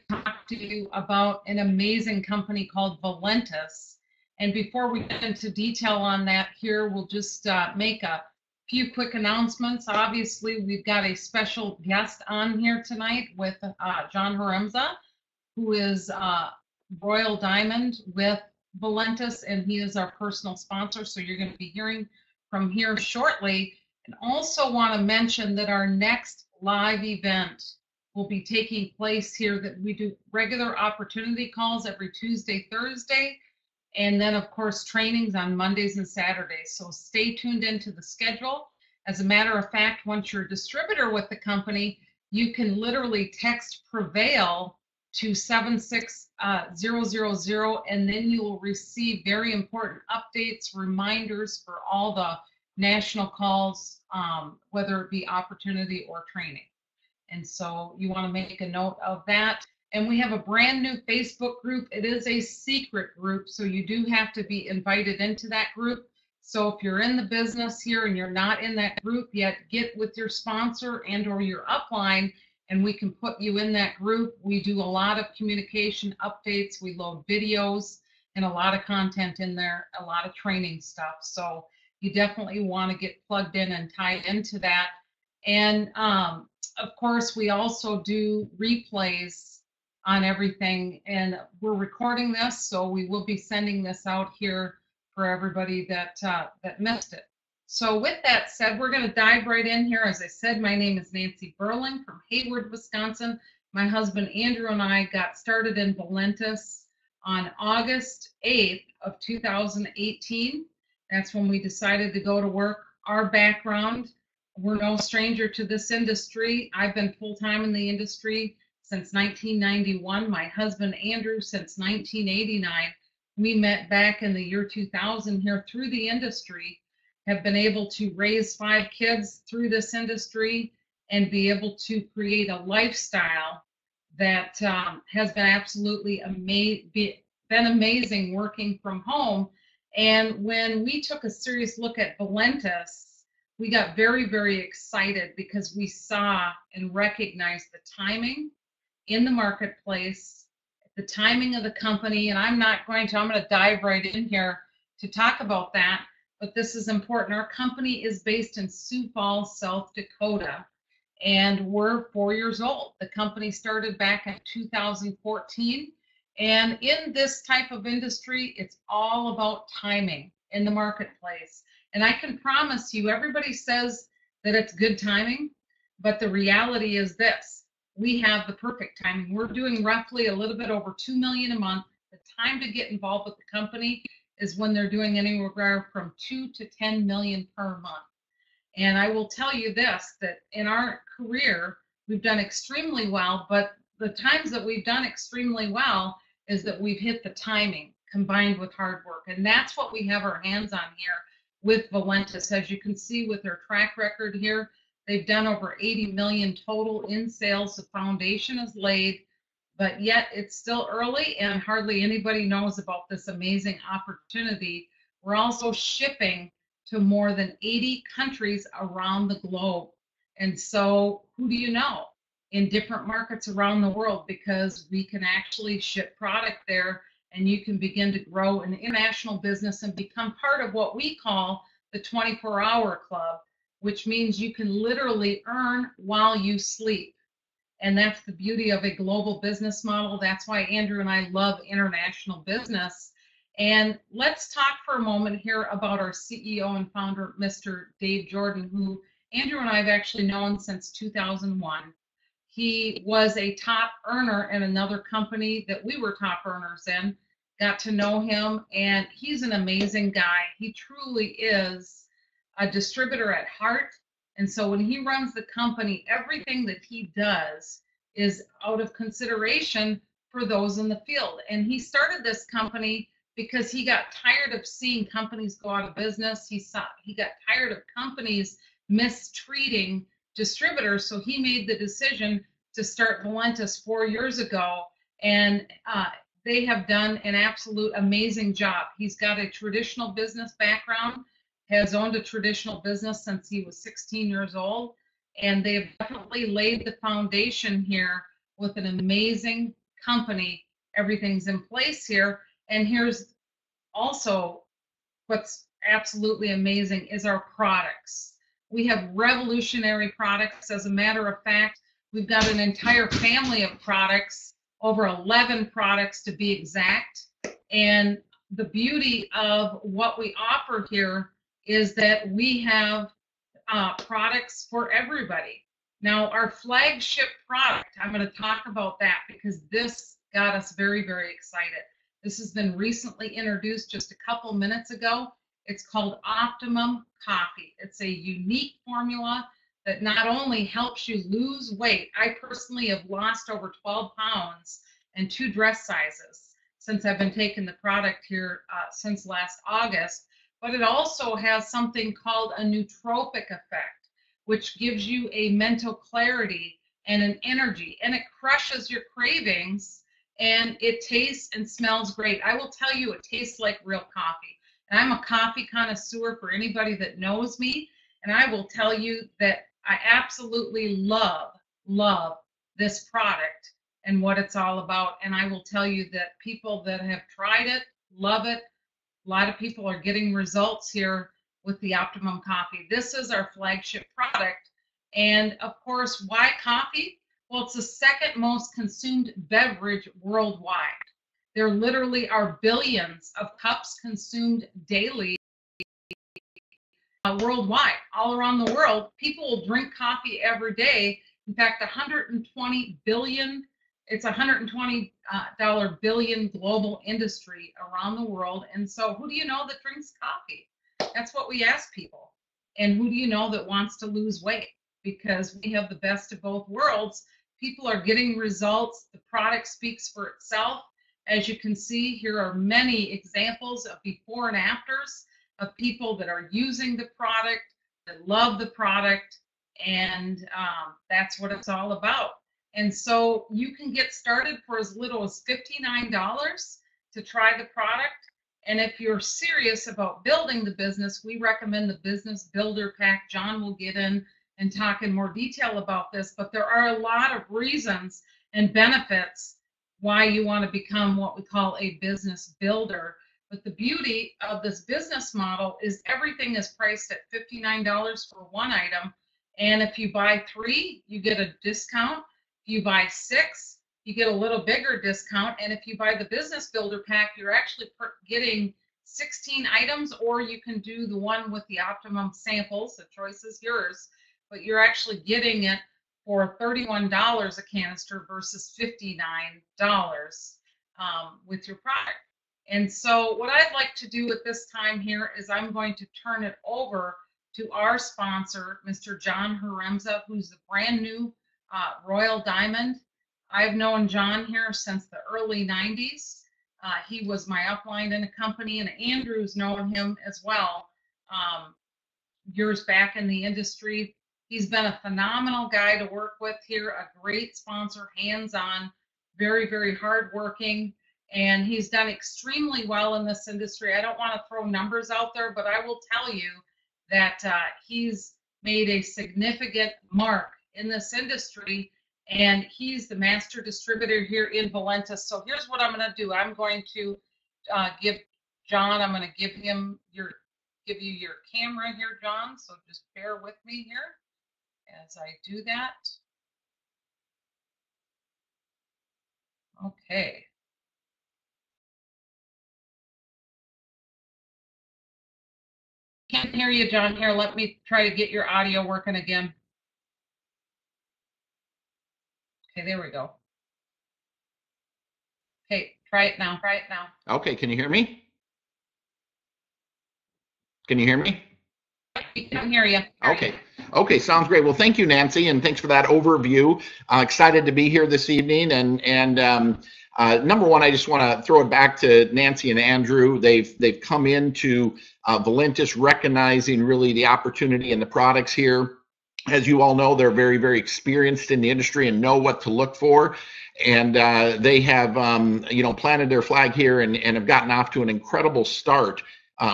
talk to you about an amazing company called Valentus. And before we get into detail on that here, we'll just make a few quick announcements. Obviously, we've got a special guest on here tonight with John Haremza, who is Royal Diamond with Valentus, and he is our personal sponsor. So you're going to be hearing from here shortly. And also want to mention that our next live event will be taking place here, that we do regular opportunity calls every Tuesday, Thursday, and then of course trainings on Mondays and Saturdays. So stay tuned into the schedule. As a matter of fact, once you're a distributor with the company, you can literally text Prevail to 76000, and then you will receive very important updates, reminders for all the national calls, whether it be opportunity or training. And so you want to make a note of that. And we have a brand new Facebook group. It is a secret group, so you do have to be invited into that group. So if you're in the business here and you're not in that group yet, get with your sponsor and or your upline, and we can put you in that group. We do a lot of communication updates. We load videos and a lot of content in there, a lot of training stuff. So you definitely want to get plugged in and tied into that. And of course, we also do replays on everything, and we're recording this, so we will be sending this out here for everybody that missed it. So with that said, we're going to dive right in here. As I said, my name is Nancy Burling from Hayward, Wisconsin. My husband Andrew and I got started in Valentus on August 8th of 2018. That's when we decided to go to work. Our background, we're no stranger to this industry. I've been full-time in the industry since 1991. My husband Andrew since 1989. We met back in the year 2000 here through the industry, have been able to raise 5 kids through this industry and be able to create a lifestyle that has been absolutely amazing working from home. And when we took a serious look at Valentus, we got very, very excited because we saw and recognized the timing in the marketplace, the timing of the company. And I'm going to dive right in here to talk about that, but this is important. Our company is based in Sioux Falls, South Dakota, and we're 4 years old. The company started back in 2014. And in this type of industry, it's all about timing in the marketplace. And I can promise you, everybody says that it's good timing, but the reality is this: we have the perfect timing. We're doing roughly a little bit over $2 million a month. The time to get involved with the company is when they're doing anywhere from 2 to 10 million per month. And I will tell you this, that in our career, we've done extremely well, but the times that we've done extremely well is that we've hit the timing combined with hard work. And that's what we have our hands on here with Valentus. As you can see with their track record here, they've done over 80 million total in sales. The foundation is laid, but yet it's still early and hardly anybody knows about this amazing opportunity. We're also shipping to more than 80 countries around the globe. And so who do you know? In different markets around the world, because we can actually ship product there, and you can begin to grow an international business and become part of what we call the 24-hour club, which means you can literally earn while you sleep. And that's the beauty of a global business model. That's why Andrew and I love international business. And let's talk for a moment here about our CEO and founder, Mr. Dave Jordan, who Andrew and I have actually known since 2001. He was a top earner in another company that we were top earners in, got to know him, and he's an amazing guy. He truly is a distributor at heart. And so when he runs the company, everything that he does is out of consideration for those in the field. And he started this company because he got tired of seeing companies go out of business. He got tired of companies mistreating distributors, so he made the decision to start Valentus 4 years ago, and they have done an absolute amazing job. He's got a traditional business background, has owned a traditional business since he was 16 years old, and they have definitely laid the foundation here with an amazing company, everything's in place here. And here's also what's absolutely amazing is our products. We have revolutionary products. As a matter of fact, we've got an entire family of products, over 11 products to be exact. And the beauty of what we offer here is that we have products for everybody. Now, our flagship product, I'm going to talk about that because this got us very, very excited. This has been recently introduced just a couple minutes ago. It's called Optimum Coffee. It's a unique formula that not only helps you lose weight. I personally have lost over 12 pounds and 2 dress sizes since I've been taking the product here since last August. But it also has something called a nootropic effect, which gives you a mental clarity and an energy, and it crushes your cravings, and it tastes and smells great. I will tell you, it tastes like real coffee. And I'm a coffee connoisseur for anybody that knows me, and I will tell you that I absolutely love this product and what it's all about. And I will tell you that people that have tried it love it. A lot of people are getting results here with the Optimum Coffee. This is our flagship product. And of course, why coffee? Well, it's the second most consumed beverage worldwide. There literally are billions of cups consumed daily worldwide, all around the world. People will drink coffee every day. In fact, 120 billion, it's $120 billion global industry around the world. And so who do you know that drinks coffee? That's what we ask people. And who do you know that wants to lose weight? Because we have the best of both worlds. People are getting results. The product speaks for itself. As you can see, here are many examples of before and afters of people that are using the product, that love the product, and that's what it's all about. And so you can get started for as little as $59 to try the product. And if you're serious about building the business, we recommend the Business Builder Pack. John will get in and talk in more detail about this, but there are a lot of reasons and benefits why you want to become what we call a business builder. But the beauty of this business model is everything is priced at $59 for one item. And if you buy 3, you get a discount. If you buy 6, you get a little bigger discount. And if you buy the Business Builder Pack, you're actually getting 16 items, or you can do the one with the optimum samples. The choice is yours, but you're actually getting it for $31 a canister versus $59 with your product. And so what I'd like to do at this time here is I'm going to turn it over to our sponsor, Mr. John Haremza, who's the brand new Royal Diamond. I've known John here since the early 90s. He was my upline in a company, and Andrew's known him as well years back in the industry. He's been a phenomenal guy to work with here, a great sponsor, hands-on, very, very hardworking, and he's done extremely well in this industry. I don't want to throw numbers out there, but I will tell you that he's made a significant mark in this industry, and he's the master distributor here in Valentus. So here's what I'm going to do. I'm going to give John, I'm going to give you your camera here, John, so just bear with me here as I do that. Okay. Can't hear you, John. Here, let me try to get your audio working again. Okay, there we go. Okay, try it now. Try it now. Okay, can you hear me? Can you hear me? I can hear you. Okay, sounds great. Well, thank you, Nancy, and thanks for that overview. Excited to be here this evening. And number one, I just want to throw it back to Nancy and Andrew. They've come into Valentus recognizing really the opportunity and the products here. As you all know, they're very, very experienced in the industry and know what to look for. And they have, planted their flag here and have gotten off to an incredible start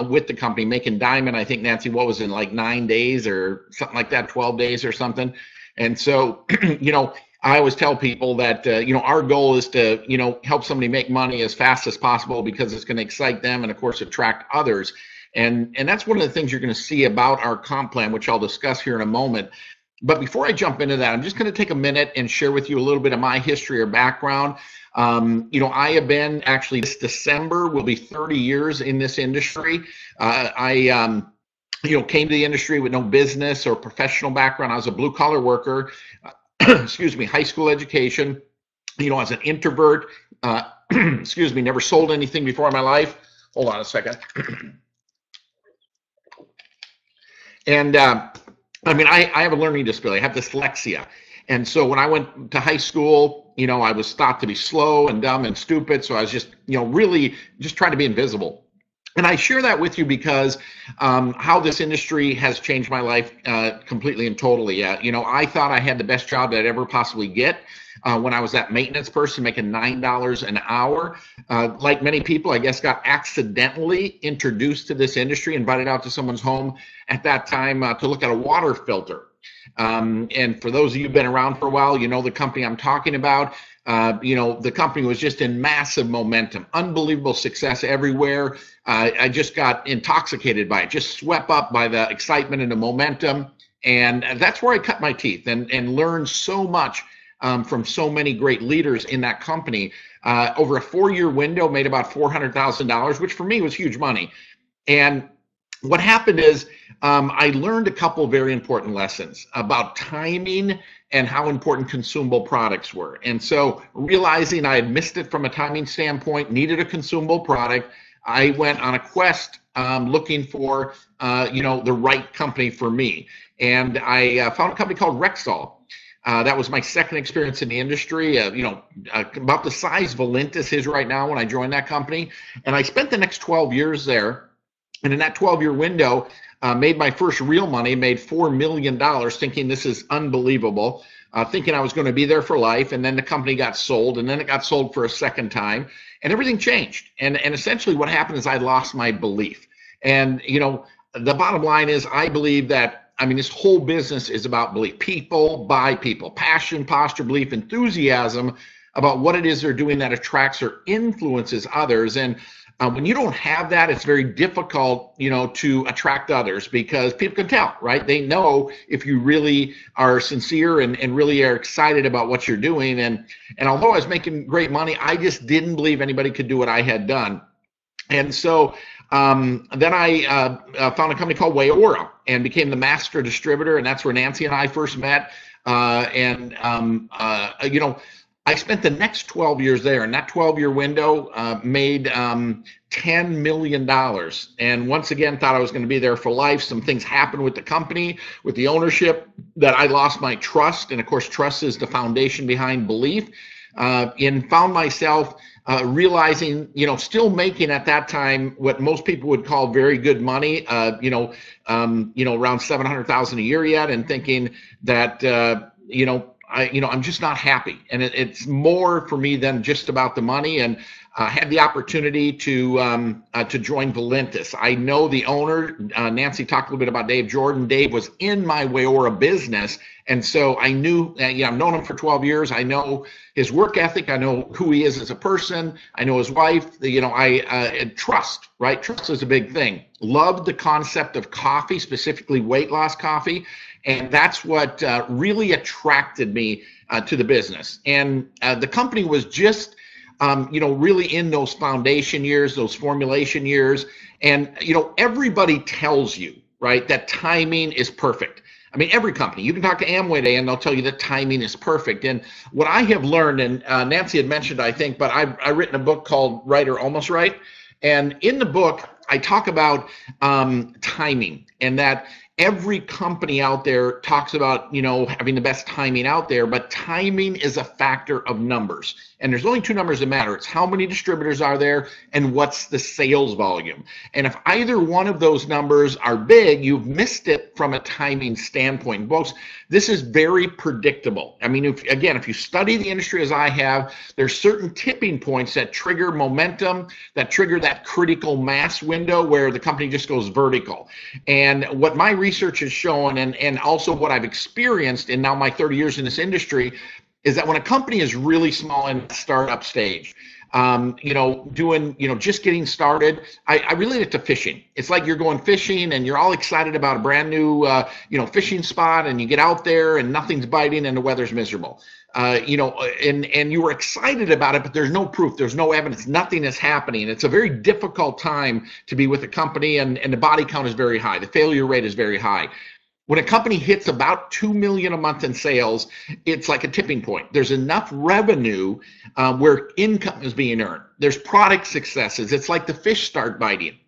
with the company, making diamond. I think, Nancy, what was in like 9 days or something like that, 12 days or something. And so, I always tell people that, our goal is to, help somebody make money as fast as possible because it's going to excite them and, of course, attract others. And that's one of the things you're going to see about our comp plan, which I'll discuss here in a moment. But before I jump into that, I'm just going to take a minute and share with you a little bit of my history or background. I have been actually this December will be 30 years in this industry. I came to the industry with no business or professional background. I was a blue collar worker, excuse me, high school education, as an introvert, excuse me, never sold anything before in my life. Hold on a second. And I have a learning disability. I have dyslexia. And so when I went to high school, I was thought to be slow and dumb and stupid. So I was just, really just trying to be invisible. And I share that with you because how this industry has changed my life completely and totally. I thought I had the best job that I'd ever possibly get when I was that maintenance person making $9 an hour. Like many people, I guess, got accidentally introduced to this industry, invited out to someone's home at that time to look at a water filter. And for those of you who've been around for a while, the company I'm talking about. The company was just in massive momentum, unbelievable success everywhere. I just got intoxicated by it, just swept up by the excitement and the momentum. And that's where I cut my teeth and learned so much from so many great leaders in that company. Over a 4-year window, made about $400,000, which for me was huge money. And what happened is I learned a couple of very important lessons about timing and how important consumable products were. And so realizing I had missed it from a timing standpoint, needed a consumable product, I went on a quest looking for, the right company for me. And I found a company called Rexall. That was my second experience in the industry, about the size Valentus is right now when I joined that company. And I spent the next 12 years there. And in that 12-year window, made my first real money, made $4 million, thinking this is unbelievable, thinking I was going to be there for life. And then the company got sold, and then it got sold for a second time, and everything changed. And essentially what happened is I lost my belief. And, the bottom line is I believe that, this whole business is about belief. People buy people, passion, posture, belief, enthusiasm about what it is they're doing that attracts or influences others. And when you don't have that, it's very difficult, to attract others because people can tell, right? They know if you really are sincere and really are excited about what you're doing. And although I was making great money, I just didn't believe anybody could do what I had done. And so then I found a company called Wayora and became the master distributor. And that's where Nancy and I first met. I spent the next 12 years there, and that 12-year window made $10 million. And once again, thought I was going to be there for life. Some things happened with the company, with the ownership, that I lost my trust. And of course, trust is the foundation behind belief. And found myself realizing, still making at that time what most people would call very good money, around $700,000 a year yet, and thinking that, I'm just not happy. And it's more for me than just about the money. And had the opportunity to join Valentus. I know the owner. Nancy talked a little bit about Dave Jordan. Dave was in my Wayora business. And so I knew, I've known him for 12 years. I know his work ethic. I know who he is as a person. I know his wife. I trust, right? Trust is a big thing. Loved the concept of coffee, specifically weight loss coffee. And that's what really attracted me to the business. And the company was just, really in those foundation years, those formulation years. And, everybody tells you, right, that timing is perfect. Every company, you can talk to Amway today and they'll tell you that timing is perfect. And what I have learned, and Nancy had mentioned, I think, but I've written a book called Right or Almost Right. And in the book, I talk about timing, and that every company out there talks about, having the best timing out there, but timing is a factor of numbers. And there's only two numbers that matter. It's how many distributors are there and what's the sales volume. And if either one of those numbers are big, you've missed it from a timing standpoint. Folks, this is very predictable. If you study the industry as I have, there's certain tipping points that trigger momentum, that trigger that critical mass window where the company just goes vertical. And what my research has shown, and also what I've experienced in now my 30 years in this industry, is that when a company is really small in startup stage, just getting started, I relate it to fishing. It's like you're going fishing and you're all excited about a brand new, fishing spot, and you get out there and nothing's biting and the weather's miserable. And you were excited about it, but there's no proof, there's no evidence, nothing is happening. It's a very difficult time to be with a company, and the body count is very high. The failure rate is very high. When a company hits about $2 million a month in sales, it's like a tipping point. There's enough revenue where income is being earned. There's product successes. It's like the fish start biting.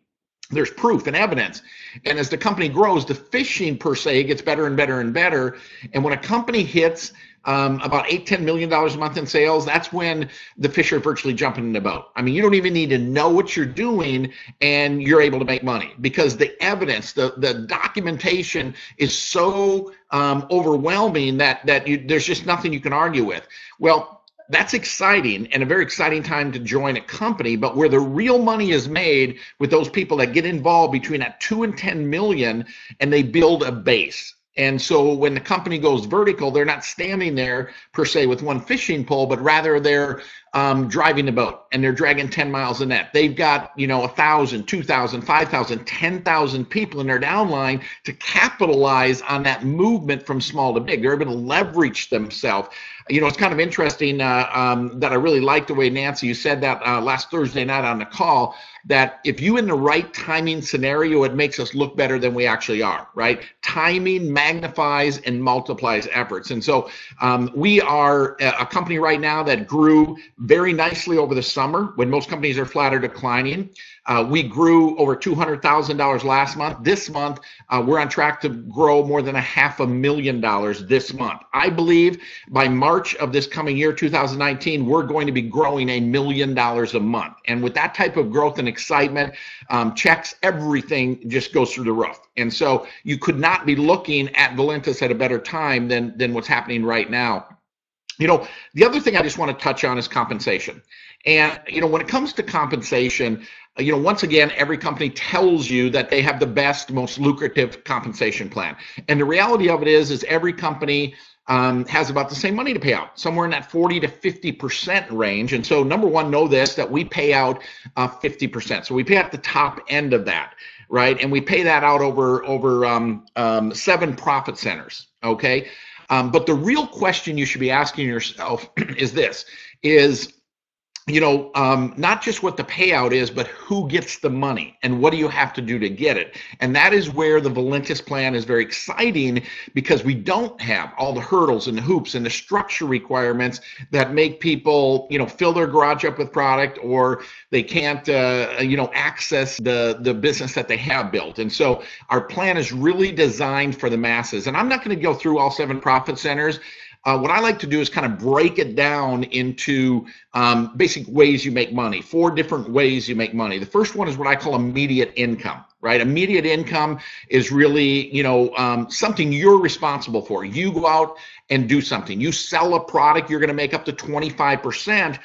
There's proof and evidence. And as the company grows, the fishing per se gets better and better and better. And when a company hits about $8-10 million a month in sales, that's when the fish are virtually jumping in the boat. I mean, you don't even need to know what you're doing and you're able to make money, because the evidence, the documentation is so overwhelming that there's just nothing you can argue with. Well, that's exciting and a very exciting time to join a company, but where the real money is made with those people that get involved between that 2 and 10 million, and they build a base. And so when the company goes vertical, they're not standing there per se with one fishing pole, but rather they're driving the boat and they're dragging 10 miles a net. They've got, 1,000, 2,000, 5,000, 10,000 people in their downline to capitalize on that movement from small to big. They're able to leverage themselves. It's kind of interesting that I really like the way, Nancy, you said that last Thursday night on the call, that if you in the right timing scenario, it makes us look better than we actually are, right? Timing magnifies and multiplies efforts. And so we are a company right now that grew very nicely over the summer when most companies are flat or declining. We grew over $200,000 last month. This month, we're on track to grow more than $500,000 this month. I believe by March of this coming year, 2019, we're going to be growing $1 million a month. And with that type of growth and excitement, checks, everything just goes through the roof. And so you could not be looking at Valentus at a better time than what's happening right now. The other thing I just want to touch on is compensation. And, when it comes to compensation, once again, every company tells you that they have the best, most lucrative compensation plan. And the reality of it is every company has about the same money to pay out, somewhere in that 40 to 50% range. And so number one, know this, that we pay out 50%. So we pay at the top end of that, right? And we pay that out over 7 profit centers, okay? But the real question you should be asking yourself is this, not just what the payout is, but who gets the money and what do you have to do to get it? And that is where the Valentus plan is very exciting, because we don't have all the hurdles and the hoops and the structure requirements that make people, fill their garage up with product, or they can't, access the business that they have built. And so our plan is really designed for the masses. And I'm not going to go through all 7 profit centers. What I like to do is kind of break it down into basic ways you make money, 4 different ways you make money. The first one is what I call immediate income, right? Immediate income is really, something you're responsible for. You go out and do something. You sell a product, you're going to make up to 25%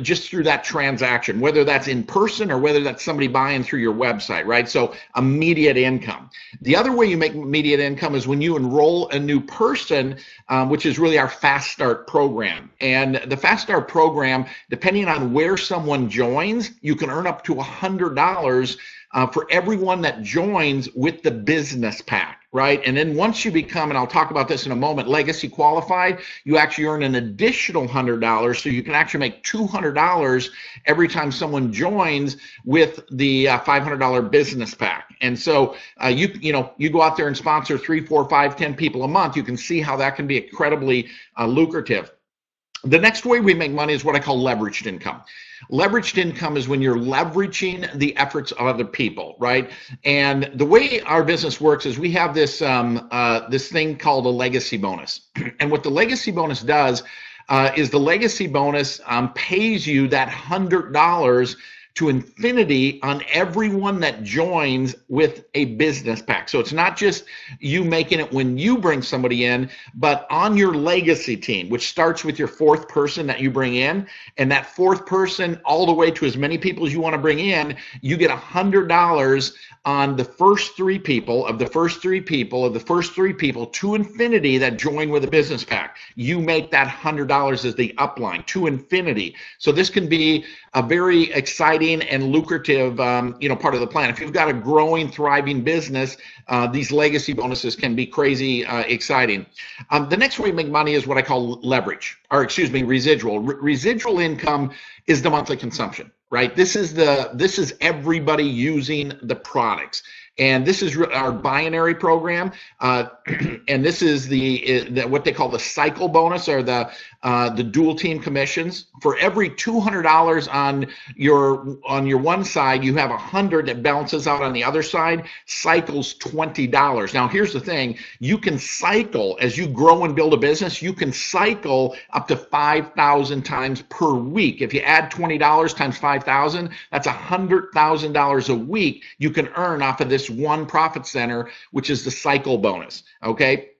just through that transaction, whether that's in person or whether that's somebody buying through your website, right? So immediate income. The other way you make immediate income is when you enroll a new person, which is really our Fast Start program. And the Fast Start program, depending on where someone joins, you can earn up to $100 for everyone that joins with the business pack, right? And then once you become, and I'll talk about this in a moment, legacy qualified, you actually earn an additional $100, so you can actually make $200 every time someone joins with the $500 business pack. And so you go out there and sponsor 3, 4, 5, 10 people a month. You can see how that can be incredibly lucrative. The next way we make money is what I call leveraged income. Leveraged income is when you're leveraging the efforts of other people, right? And the way our business works is we have this this thing called a legacy bonus. And what the legacy bonus does is the legacy bonus pays you that $100 to infinity on everyone that joins with a business pack. So it's not just you making it when you bring somebody in, but on your legacy team, which starts with your fourth person that you bring in, and that fourth person all the way to as many people as you want to bring in, you get $100 on the first three people to infinity that join with a business pack. You make that $100 as the upline to infinity. So this can be a very exciting and lucrative, part of the plan. If you've got a growing, thriving business, these legacy bonuses can be crazy exciting. The next way you make money is what I call leverage, residual. Residual income is the monthly consumption, right? This is everybody using the products. And this is our binary program, and this is the what they call the cycle bonus, or the dual team commissions. For every $200 on your one side, you have 100 that balances out on the other side. Cycles $20. Now here's the thing: you can cycle as you grow and build a business. You can cycle up to 5,000 times per week. If you add $20 times 5,000, that's $100,000 a week you can earn off of this one profit center, which is the cycle bonus. Okay.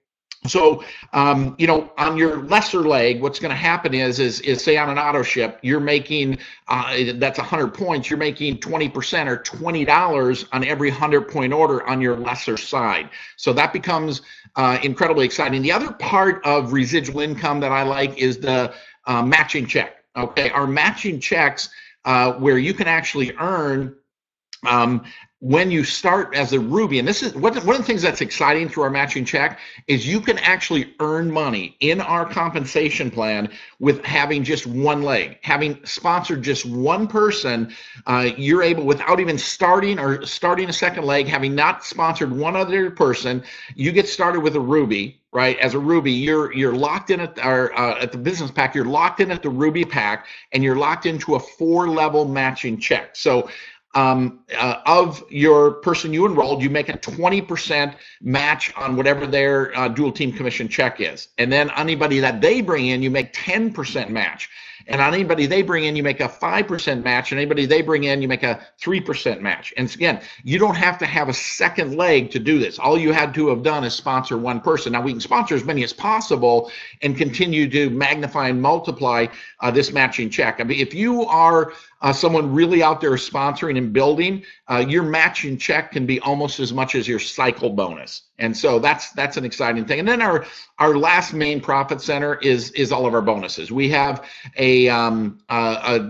So, on your lesser leg, what's going to happen is say on an auto ship, you're making, that's 100 points, you're making 20% or $20 on every 100-point order on your lesser side. So that becomes incredibly exciting. The other part of residual income that I like is the matching check. Okay. Our matching checks, where you can actually earn, when you start as a Ruby, and this is one of the things that's exciting through our matching check, is you can actually earn money in our compensation plan with having just one leg. Having sponsored just one person, you're able, without even starting a second leg, having not sponsored one other person, you get started with a Ruby. Right, as a Ruby, you're locked in at the business pack. You're locked in at the Ruby pack, and you're locked into a 4-level matching check. So, of your person you enrolled, you make a 20% match on whatever their dual team commission check is, and then anybody that they bring in, you make 10% match. And on anybody they bring in, you make a 5% match. And anybody they bring in, you make a 3% match. And again, you don't have to have a second leg to do this. All you had to have done is sponsor one person. Now, we can sponsor as many as possible and continue to magnify and multiply this matching check. I mean, if you are someone really out there sponsoring and building, your matching check can be almost as much as your cycle bonus. And so that's an exciting thing. And then our last main profit center is all of our bonuses. We have a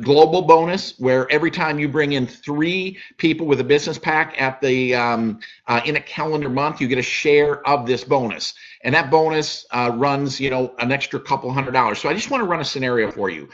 global bonus where every time you bring in 3 people with a business pack at the in a calendar month, you get a share of this bonus. And that bonus runs, an extra couple $100. So I just want to run a scenario for you.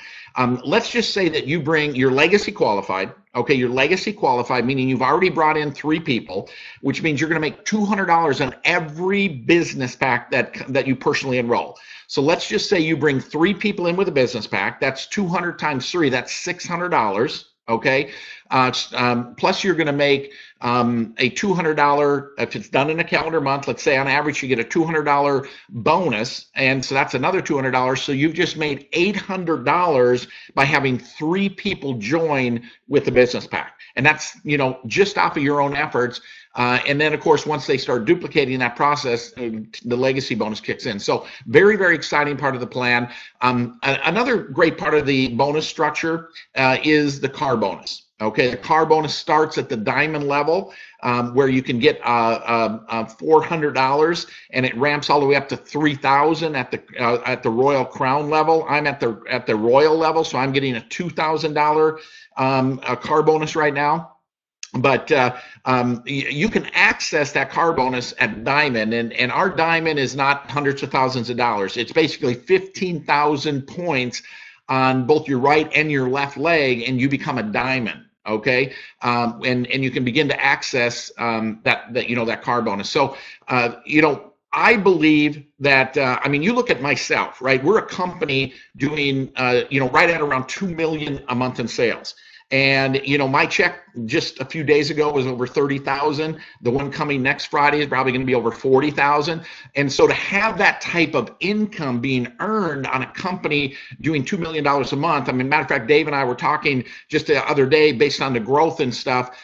Let's just say that you bring your legacy qualified. Okay, you're legacy qualified, meaning you've already brought in 3 people, which means you're going to make $200 on every business pack that you personally enroll. So let's just say you bring 3 people in with a business pack. That's 200 times 3. That's $600. Okay. Plus you're going to make a $200, if it's done in a calendar month, let's say on average you get a $200 bonus, and so that's another $200. So you've just made $800 by having 3 people join with the business pack, and that's just off of your own efforts. And then, of course, once they start duplicating that process, the legacy bonus kicks in. So very, very exciting part of the plan. Another great part of the bonus structure is the car bonus. Okay, the car bonus starts at the diamond level, where you can get $400, and it ramps all the way up to $3,000 at the Royal Crown level. I'm at the Royal level, so I'm getting a $2,000 car bonus right now. But you can access that car bonus at Diamond, and our Diamond is not hundreds of thousands of dollars. It's basically 15,000 points on both your right and your left leg, and you become a Diamond. Okay, and you can begin to access that car bonus. So I believe that you look at myself, right? We're a company doing right at around $2 million a month in sales. And my check just a few days ago was over 30,000. The one coming next Friday is probably going to be over 40,000. And so to have that type of income being earned on a company doing $2 million a month, I mean, matter of fact, Dave and I were talking just the other day based on the growth and stuff.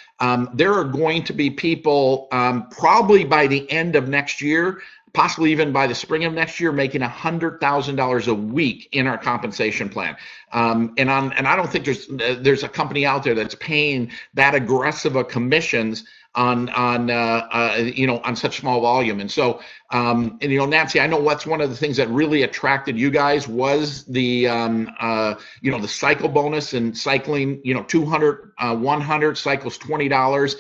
There are going to be people probably by the end of next year, possibly even by the spring of next year, making $100,000 a week in our compensation plan. And I don't think there's a company out there that's paying that aggressive of commissions on such small volume. And so, Nancy, I know what's one of the things that really attracted you guys was the cycle bonus and cycling, 200, 100 cycles, $20.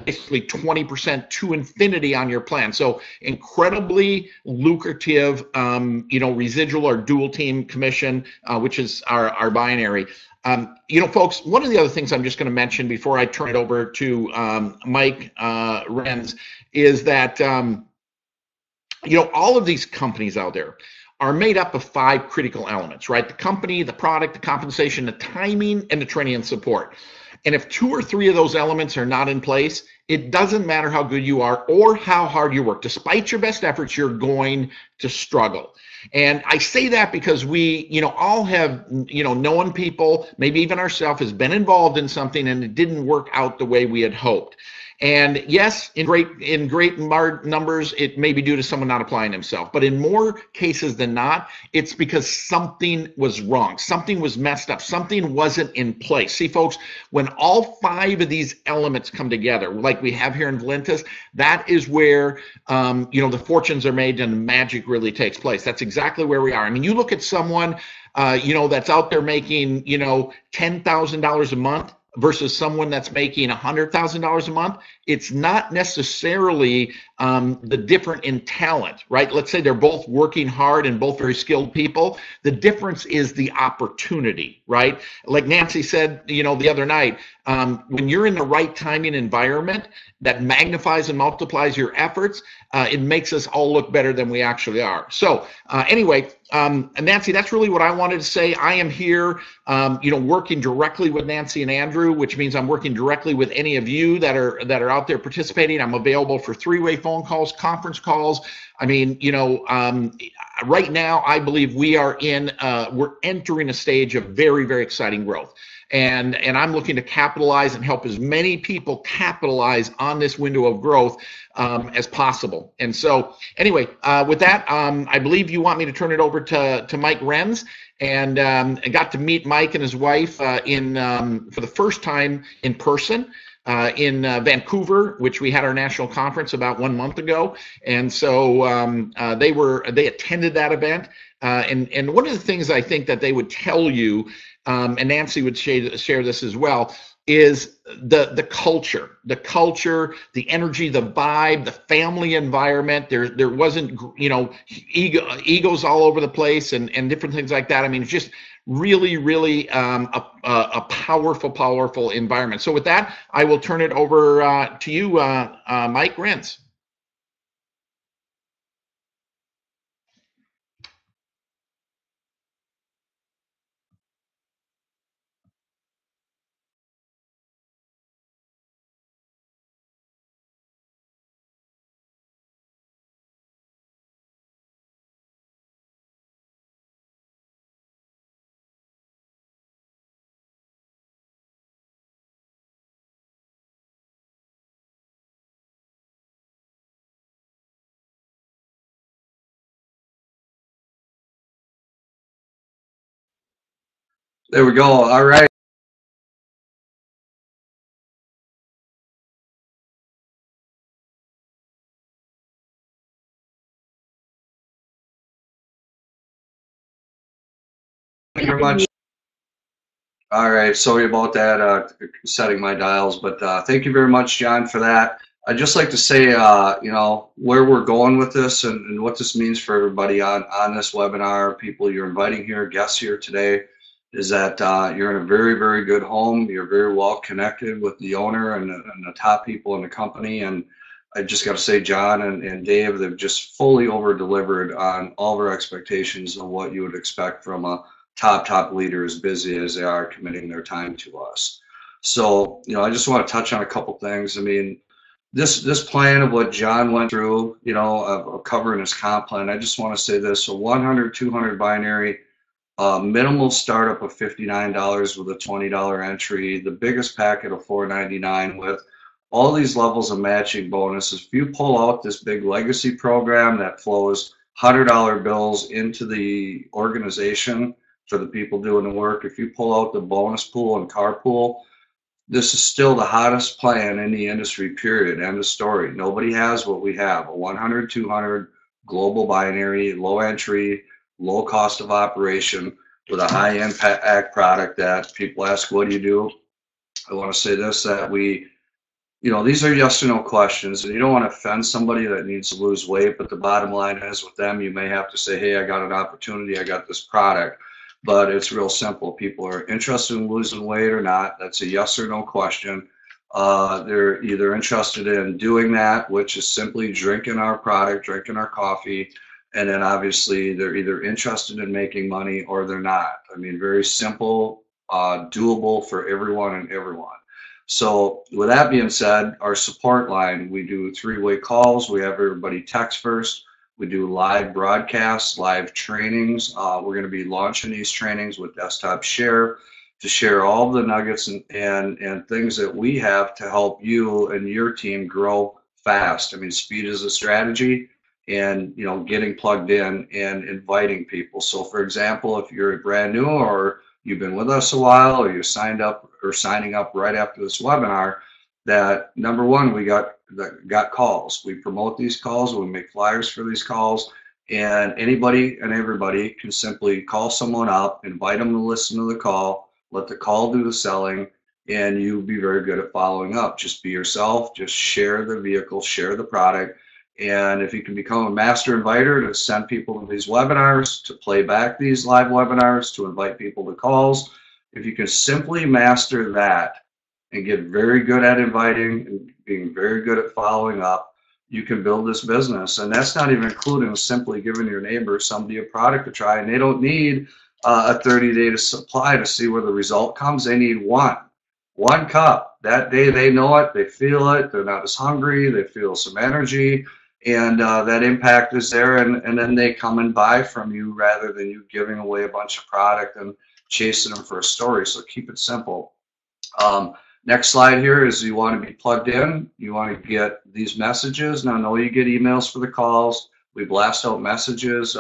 Basically 20% to infinity on your plan. So incredibly lucrative, residual or dual team commission, which is our binary. Folks, one of the other things I'm just going to mention before I turn it over to Mike Renz is that, all of these companies out there are made up of 5 critical elements, right? The company, the product, the compensation, the timing, and the training and support. And if 2 or 3 of those elements are not in place, it doesn't matter how good you are or how hard you work. Despite your best efforts, you're going to struggle. And I say that because we, all have, known people, maybe even ourselves, has been involved in something and it didn't work out the way we had hoped. And yes, in great numbers, it may be due to someone not applying himself. But in more cases than not, it's because something was wrong. Something was messed up. Something wasn't in place. See, folks, when all 5 of these elements come together, like we have here in Valentus, that is where, the fortunes are made and the magic really takes place. That's exactly where we are. I mean, you look at someone, that's out there making, $10,000 a month versus someone that's making $100,000 a month. It's not necessarily the different in talent, right? Let's say they're both working hard and both very skilled people. The difference is the opportunity, right? Like Nancy said, the other night, when you're in the right timing environment that magnifies and multiplies your efforts, it makes us all look better than we actually are. So anyway, Nancy, that's really what I wanted to say. I am here, working directly with Nancy and Andrew, which means I'm working directly with any of you that are out there participating. I'm available for 3-way phone calls, conference calls. I mean, right now, I believe we're entering a stage of very, very exciting growth. And I'm looking to capitalize and help as many people capitalize on this window of growth as possible. And so anyway, with that, I believe you want me to turn it over to Mike Renz. And I got to meet Mike and his wife for the first time in person. In Vancouver, which we had our national conference about 1 month ago, and so they attended that event. And one of the things I think that they would tell you, and Nancy would share this as well, is the culture, the energy, the vibe, the family environment. There wasn't egos all over the place and different things like that. I mean, it's just really, really a powerful environment. So with that, I will turn it over to you, Mike Renz. There we go. All right. Thank you very much. All right. Sorry about that, setting my dials, but thank you very much, John, for that. I'd just like to say, where we're going with this and what this means for everybody on this webinar, people you're inviting here, guests here today, is that you're in a very, very good home. You're very well connected with the owner and the top people in the company. And I just got to say, John and Dave, they've just fully over-delivered on all of our expectations of what you would expect from a top leader as busy as they are committing their time to us. So, I just want to touch on a couple things. I mean, this plan of what John went through, of covering his comp plan, I just want to say this: a 100, 200 binary, minimal startup of $59 with a $20 entry, the biggest packet of $499 with all these levels of matching bonuses. If you pull out this big legacy program that flows $100 bills into the organization for the people doing the work, if you pull out the bonus pool and car pool, this is still the hottest plan in the industry, period. End of story. Nobody has what we have: a 100, 200 global binary, low entry, low cost of operation with a high impact product that people ask, what do you do? I want to say this, that these are yes or no questions, and you don't want to offend somebody that needs to lose weight, but the bottom line is with them, you may have to say, hey, I got an opportunity, I got this product. But it's real simple. People are interested in losing weight or not. That's a yes or no question. They're either interested in doing that, which is simply drinking our product, drinking our coffee, and then obviously they're either interested in making money or they're not. I mean, very simple, doable for everyone and everyone. So with that being said, our support line, we do 3-way calls. We have everybody text first. We do live broadcasts, live trainings. We're going to be launching these trainings with Desktop Share to share all the nuggets and things that we have to help you and your team grow fast. I mean, speed is a strategy, and getting plugged in and inviting people. So for example, if you're brand new or you've been with us a while, or you signed up or signing up right after this webinar, that number one, we got calls. We promote these calls, we make flyers for these calls, and anybody and everybody can simply call someone up, invite them to listen to the call, let the call do the selling, and you'll be very good at following up. Just be yourself, just share the vehicle, share the product. And if you can become a master inviter to send people to these webinars, to play back these live webinars, to invite people to calls, if you can simply master that and get very good at inviting and being very good at following up, you can build this business. And that's not even including simply giving your neighbor somebody a product to try, and they don't need a 30-day supply to see where the result comes. They need one cup. That day they know it, they feel it, they're not as hungry, they feel some energy, and that impact is there, and then they come and buy from you rather than you giving away a bunch of product and chasing them for a story. So keep it simple. Next slide here is you want to be plugged in. You want to get these messages. Now, I know you get emails for the calls. We blast out messages,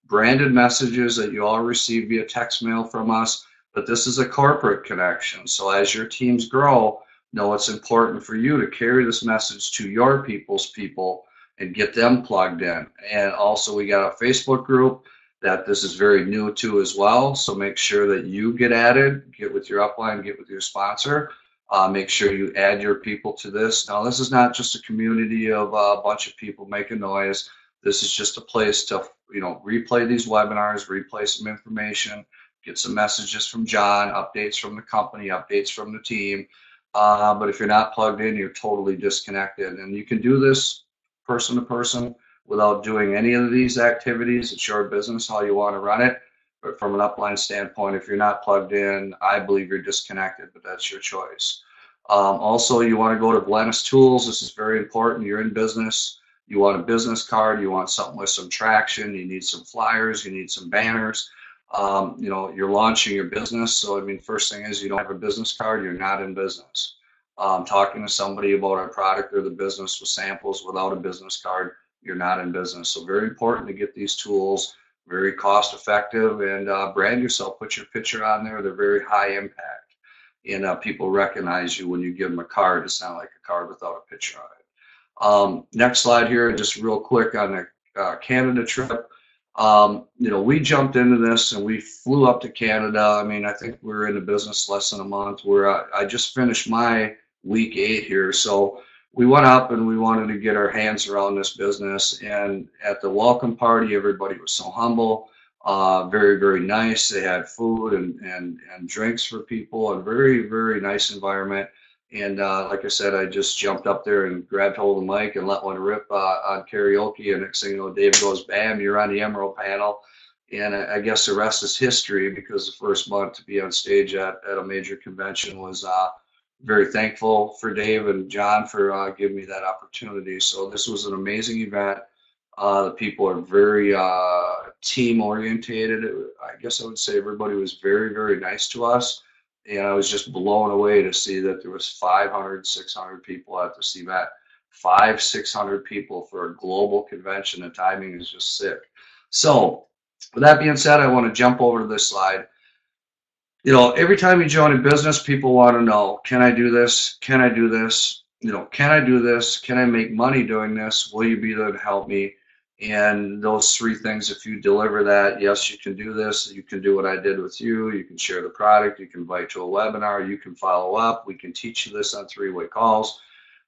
branded messages that you all receive via text mail from us, but this is a corporate connection. So as your teams grow, know it's important for you to carry this message to your people's people and get them plugged in. And also we got a Facebook group that this is very new to as well. So make sure that you get added, get with your upline, get with your sponsor. Make sure you add your people to this. Now, this is not just a community of a bunch of people making noise. This is just a place to, replay these webinars, replay some information, get some messages from John, updates from the company, updates from the team. But if you're not plugged in, you're totally disconnected. And you can do this person to person without doing any of these activities. It's your business, how you want to run it. But from an upline standpoint, if you're not plugged in, I believe you're disconnected, but that's your choice. Also, you want to go to Valentus Tools. This is very important. You're in business. You want a business card. You want something with some traction. You need some flyers. You need some banners. You're launching your business. So, first thing is you don't have a business card, you're not in business. Talking to somebody about our product or the business with samples without a business card, you're not in business. So very important to get these tools, very cost effective, and brand yourself, put your picture on there. They're very high impact, and people recognize you when you give them a card. It's not like a card without a picture on it. Next slide here, just real quick on the Canada trip. We jumped into this and we flew up to Canada. I think we were in the business less than a month. I just finished my week 8 here, so we went up and we wanted to get our hands around this business. And at the welcome party, everybody was so humble, very, very nice. They had food and drinks for people, and very, very nice environment. And like I said, I just jumped up there and grabbed hold of the mic and let one rip on karaoke. And next thing you know, Dave goes, bam, you're on the Emerald panel. And I guess the rest is history, because the first month to be on stage at a major convention was very thankful for Dave and John for giving me that opportunity. So this was an amazing event. The people are very team orientated. I guess I would say everybody was very, very nice to us. And I was just blown away to see that there was 500, 600 people at this event. 600 people for a global convention. The timing is just sick. So with that being said, I want to jump over to this slide. You know, every time you join a business, people want to know, can I do this? Can I do this? You know, can I do this? Can I make money doing this? Will you be there to help me? And those three things, if you deliver that, yes, you can do this. You can do what I did with you. You can share the product. You can invite to a webinar. You can follow up. We can teach you this on three-way calls.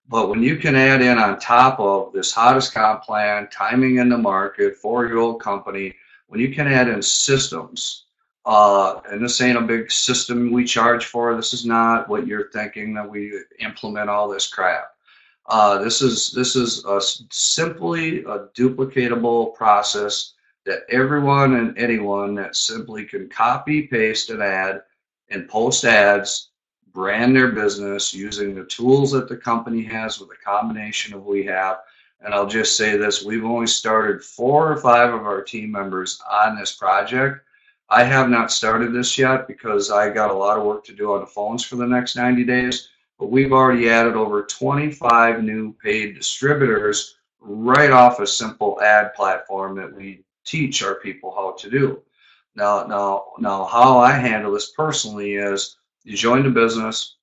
But when you can add in on top of this hottest comp plan, timing in the market, 4-year-old company, when you can add in systems, and this ain't a big system we charge for. This is not what you're thinking that we implement all this crap. This is simply a duplicatable process that everyone and anyone that simply can copy, paste an ad and post ads, brand their business using the tools that the company has with a combination of we have. And I'll just say this, we've only started 4 or 5 of our team members on this project. I have not started this yet because I got a lot of work to do on the phones for the next 90 days, but we've already added over 25 new paid distributors right off a simple ad platform that we teach our people how to do. Now, how I handle this personally is you join the business,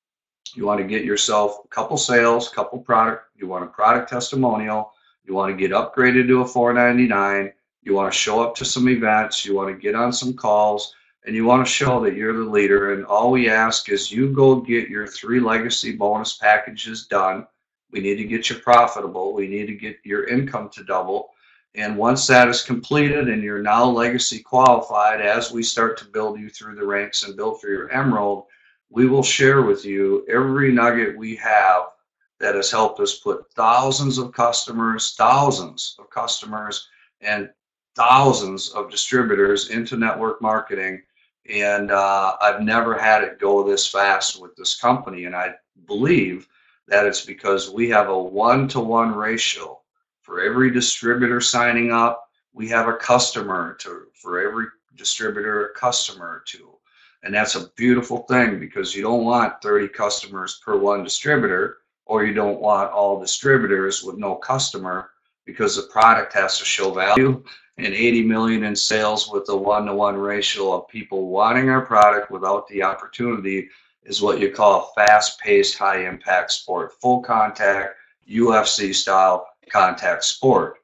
you want to get yourself a couple sales, couple product, you want a product testimonial, you want to get upgraded to a $4.99, you want to show up to some events, you want to get on some calls, and you want to show that you're the leader. And all we ask is you go get your 3 legacy bonus packages done. We need to get you profitable. We need to get your income to double. And once that is completed and you're now legacy qualified, as we start to build you through the ranks and build for your emerald, we will share with you every nugget we have that has helped us put thousands of customers, and thousands of distributors into network marketing. And I've never had it go this fast with this company. And I believe that it's because we have a 1-to-1 ratio. For every distributor signing up, we have a customer for every distributor, a customer to. And that's a beautiful thing because you don't want 30 customers per 1 distributor, or you don't want all distributors with no customer, because the product has to show value. And 80 million in sales with a 1-to-1 ratio of people wanting our product without the opportunity is what you call a fast-paced, high-impact sport, full contact, UFC style contact sport.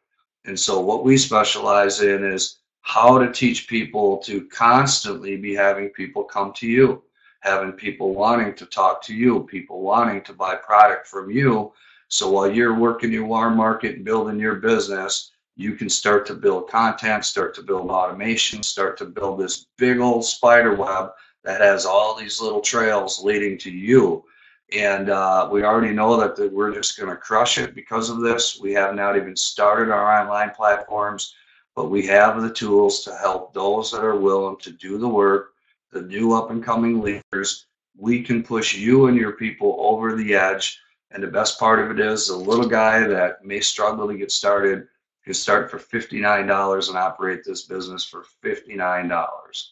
And so what we specialize in is how to teach people to constantly be having people come to you, having people wanting to talk to you, people wanting to buy product from you. So while you're working your warm market and building your business, you can start to build content, start to build automation, start to build this big old spider web that has all these little trails leading to you. And we already know that we're just going to crush it because of this. We have not even started our online platforms, but we have the tools to help those that are willing to do the work, the new up and coming leaders. We can push you and your people over the edge. And the best part of it is the little guy that may struggle to get started can start for $59 and operate this business for $59.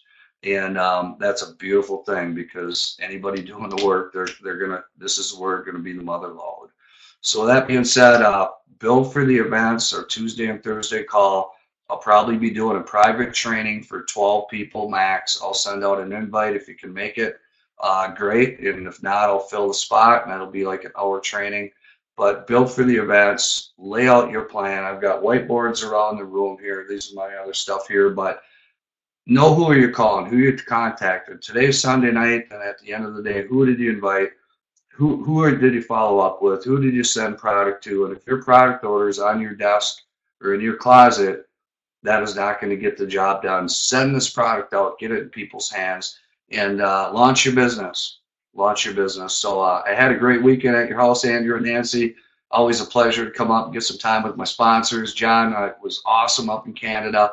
And that's a beautiful thing because anybody doing the work, this is where it's gonna be the mother load. So that being said, build for the events, our Tuesday and Thursday call. I'll probably be doing a private training for 12 people max. I'll send out an invite if you can make it. Great, and if not, I'll fill the spot, and that'll be like an hour training. But build for the events, lay out your plan. I've got whiteboards around the room here. These are my other stuff here, but know who are you calling, who you contacted. Today's Sunday night, and at the end of the day, who did you invite? Who did you follow up with? Who did you send product to? And if your product order is on your desk or in your closet, that is not going to get the job done. Send this product out, get it in people's hands, and launch your business. Launch your business. So I had a great weekend at your house, Andrew and Nancy. Always a pleasure to come up and get some time with my sponsors. John was awesome up in Canada.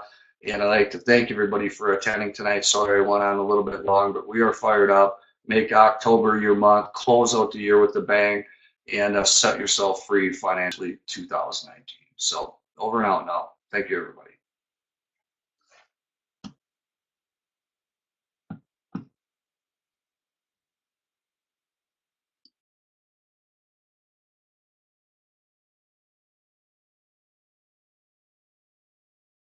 And I'd like to thank everybody for attending tonight. Sorry I went on a little bit long, but we are fired up. make October your month, close out the year with a bang, and set yourself free financially 2019. So over and out now. Thank you, everybody.